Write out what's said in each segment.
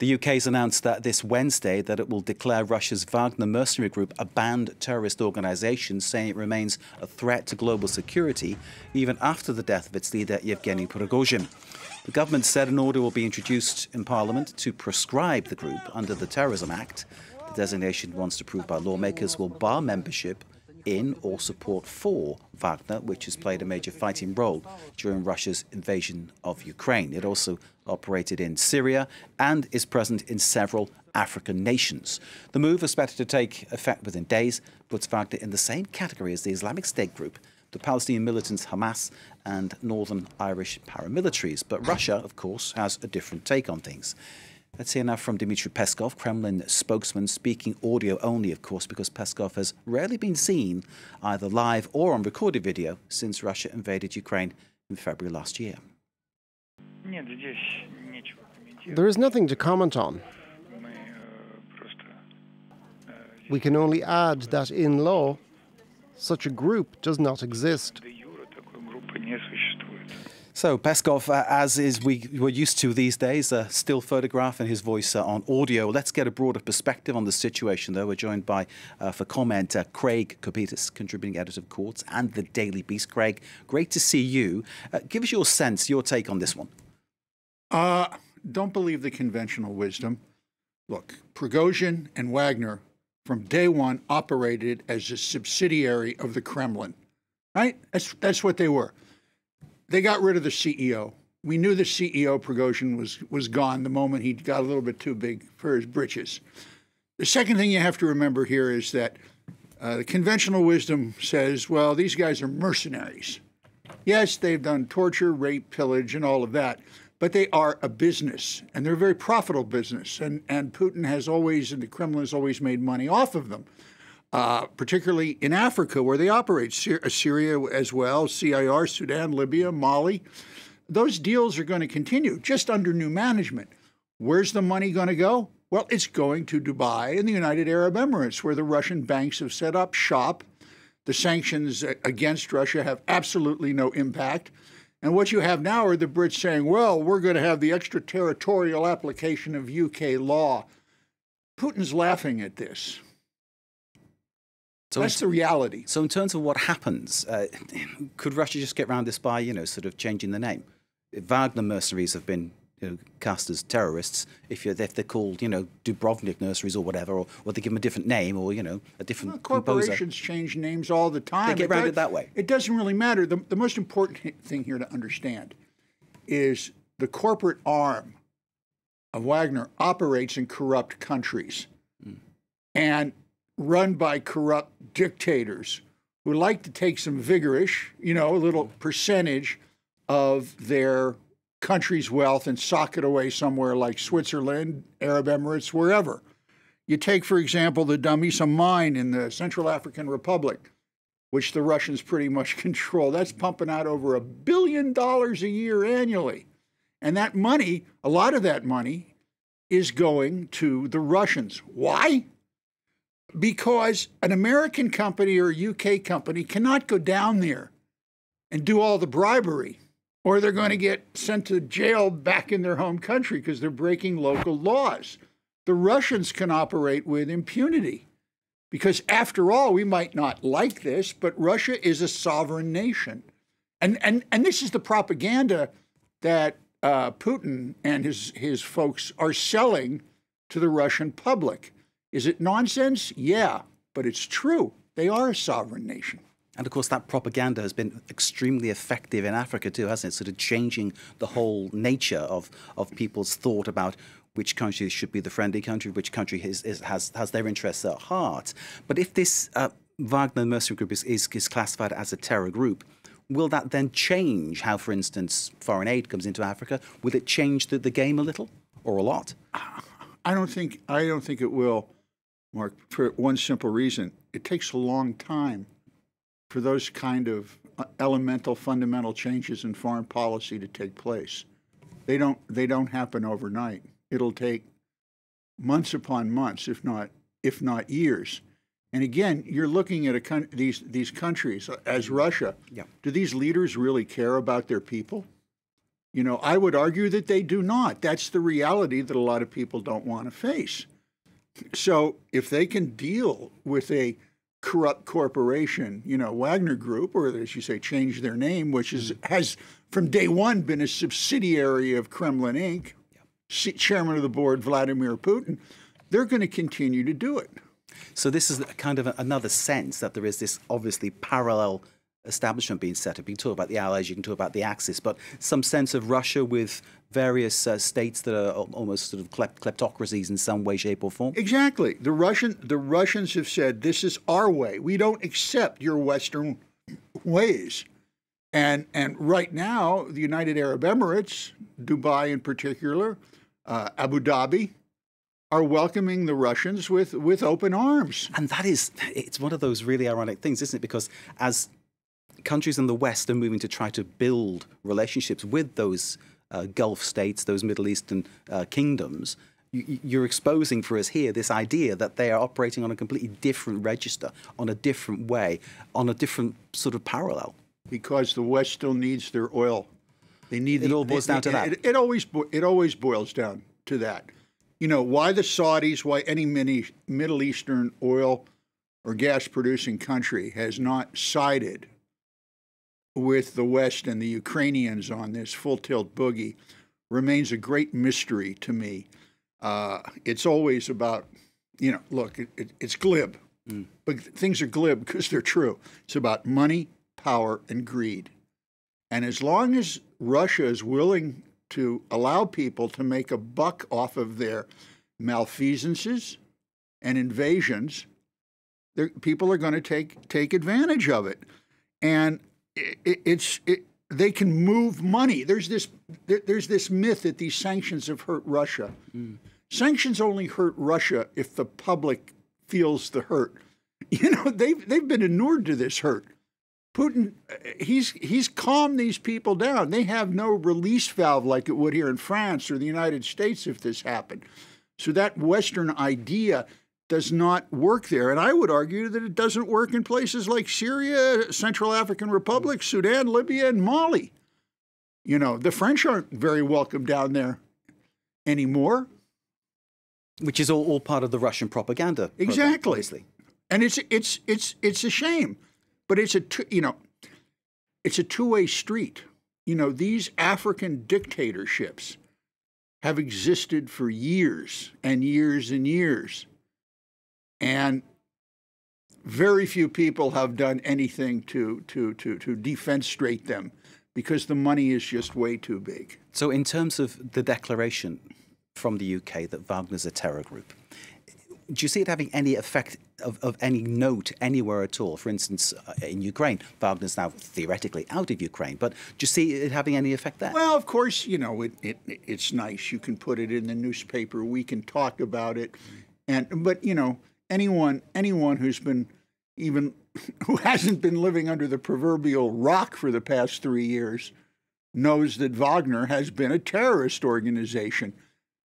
The UK has announced that this Wednesday that it will declare Russia's Wagner mercenary group a banned terrorist organisation, saying it remains a threat to global security even after the death of its leader Yevgeny Prigozhin. The government said an order will be introduced in Parliament to proscribe the group under the Terrorism Act. The designation, once approved by lawmakers, will bar membership in or support for Wagner, which has played a major fighting role during Russia's invasion of Ukraine. It also operated in Syria and is present in several African nations. The move, expected to take effect within days, puts Wagner in the same category as the Islamic State group, the Palestinian militants Hamas and Northern Irish paramilitaries. But Russia, of course, has a different take on things. Let's hear now from Dmitry Peskov, Kremlin spokesman, speaking audio only, of course, because Peskov has rarely been seen either live or on recorded video since Russia invaded Ukraine in February last year. There is nothing to comment on. We can only add that in law, such a group does not exist. So Peskov, as is we're used to these days, a still photograph and his voice on audio. Let's get a broader perspective on the situation, though. We're joined by, for comment, Craig Copetas, contributing editor of Courts and the Daily Beast. Craig, great to see you. Give us your sense, your take on this one. Don't believe the conventional wisdom. Look, Prigozhin and Wagner, from day one, operated as a subsidiary of the Kremlin, right? That's what they were. They got rid of the CEO. We knew the CEO, Prigozhin, was gone the moment he got a little bit too big for his britches. The second thing you have to remember here is that the conventional wisdom says, well, these guys are mercenaries. Yes, they've done torture, rape, pillage, and all of that, but they are a business, and they're a very profitable business. And Putin has always, and the Kremlin has always made money off of them. Particularly in Africa, where they operate, Syria as well, CIR, Sudan, Libya, Mali. Those deals are going to continue, just under new management. Where's the money going to go? Well, it's going to Dubai and the United Arab Emirates, where the Russian banks have set up shop. The sanctions against Russia have absolutely no impact. And what you have now are the Brits saying, well, we're going to have the extraterritorial application of UK law. Putin's laughing at this. So that's the reality. So in terms of what happens, could Russia just get around this by, sort of changing the name? Wagner mercenaries have been cast as terrorists. If they're called, Dubrovnik mercenaries or whatever, or they give them a different name or, a different corporations change names all the time. They get around it that way. It doesn't really matter. The most important thing here to understand is the corporate arm of Wagner operates in corrupt countries. And run by corrupt dictators who like to take some vigorish, a little percentage of their country's wealth and sock it away somewhere like Switzerland, Arab Emirates, wherever. You take, for example, the Damisa mine in the Central African Republic, which the Russians pretty much control. That's pumping out over $1 billion a year annually. And that money, a lot of that money, is going to the Russians. Why? Because an American company or a UK company cannot go down there and do all the bribery, or they're going to get sent to jail back in their home country because they're breaking local laws. The Russians can operate with impunity because, after all, we might not like this, but Russia is a sovereign nation. And this is the propaganda that Putin and his folks are selling to the Russian public. Is it nonsense? Yeah, but it's true. They are a sovereign nation. And, of course, that propaganda has been extremely effective in Africa, too, hasn't it? Sort of changing the whole nature of people's thought about which country should be the friendly country, which country has their interests at heart. But if this Wagner mercenary group is classified as a terror group, will that then change how, for instance, foreign aid comes into Africa? Will it change the game a little or a lot? I don't think it will, Mark, for one simple reason. It takes a long time for those kind of elemental, fundamental changes in foreign policy to take place. They don't happen overnight. It'll take months upon months, if not years. And again, you're looking at these countries as Russia. Yeah. Do these leaders really care about their people? You know, I would argue that they do not. That's the reality that a lot of people don't want to face. So if they can deal with a corrupt corporation, you know, Wagner Group, or as you say, change their name, which has from day one been a subsidiary of Kremlin Inc., chairman of the board, Vladimir Putin, they're going to continue to do it. So this is kind of another sense that there is this obviously parallel establishment being set up. You can talk about the Allies, you can talk about the Axis, but some sense of Russia with various states that are almost sort of kleptocracies in some way, shape, or form. Exactly. The Russians have said, this is our way. We don't accept your Western ways. And right now, the United Arab Emirates, Dubai in particular, Abu Dhabi, are welcoming the Russians with open arms. And it's one of those really ironic things, isn't it? Because as countries in the West are moving to try to build relationships with those Gulf states, those Middle Eastern kingdoms, you're exposing for us here this idea that they are operating on a completely different register, on a different way, on a different sort of parallel. Because the West still needs their oil. They need it all boils down to that. It always boils down to that. You know, why the Saudis, why any Middle Eastern oil or gas producing country has not sided with the West and the Ukrainians on this full tilt boogie remains a great mystery to me. It's always about, you know, look, it's glib, but things are glib because they're true. It's about money, power, and greed. And as long as Russia is willing to allow people to make a buck off of their malfeasances and invasions, people are going to take advantage of it. And they can move money. There's this myth that these sanctions have hurt Russia. Sanctions only hurt Russia if the public feels the hurt. You know, they've been inured to this hurt. Putin, he's calmed these people down. They have no release valve like it would here in France or the United States if this happened. So that Western idea does not work there. And I would argue that it doesn't work in places like Syria, Central African Republic, Sudan, Libya, and Mali. You know, the French aren't very welcome down there anymore. Which is all part of the Russian propaganda. Exactly. Obviously. And it's a shame. But it's a two-way street. You know, these African dictatorships have existed for years and years and years. And very few people have done anything to defenestrate them because the money is just way too big. So in terms of the declaration from the UK that Wagner's a terror group, do you see it having any effect of any note anywhere at all? For instance, in Ukraine, Wagner's now theoretically out of Ukraine, but do you see it having any effect there? Well, of course, you know, it's nice. You can put it in the newspaper. We can talk about it. But, you know, anyone who's been who hasn't been living under the proverbial rock for the past 3 years knows that Wagner has been a terrorist organization.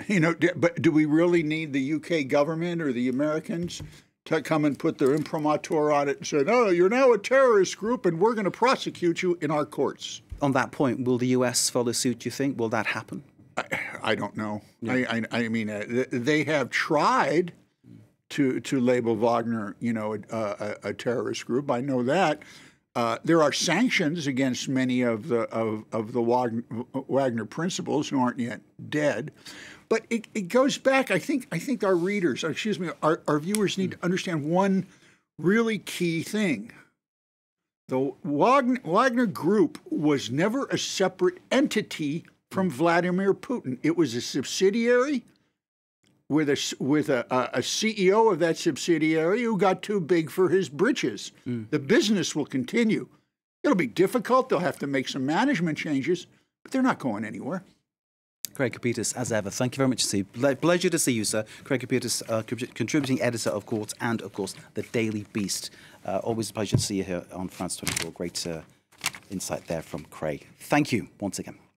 You know, but do we really need the UK government or the Americans to come and put their imprimatur on it and say, no, you're now a terrorist group and we're going to prosecute you in our courts? On that point, will the US follow suit, do you think? Will that happen? I don't know. Yeah. I mean, they have tried to label Wagner, you know, a terrorist group. I know that. There are sanctions against many of the Wagner principals who aren't yet dead. But it goes back, I think our readers, excuse me, our viewers need to understand one really key thing. The Wagner Group was never a separate entity from Vladimir Putin. It was a subsidiary with a CEO of that subsidiary who got too big for his britches. The business will continue. It'll be difficult. They'll have to make some management changes, but they're not going anywhere. Craig Copetas, as ever, thank you very much to see you. Pleasure to see you, sir. Craig Copetas, contributing editor of Quartz and, of course, The Daily Beast. Always a pleasure to see you here on France 24. Great insight there from Craig. Thank you once again.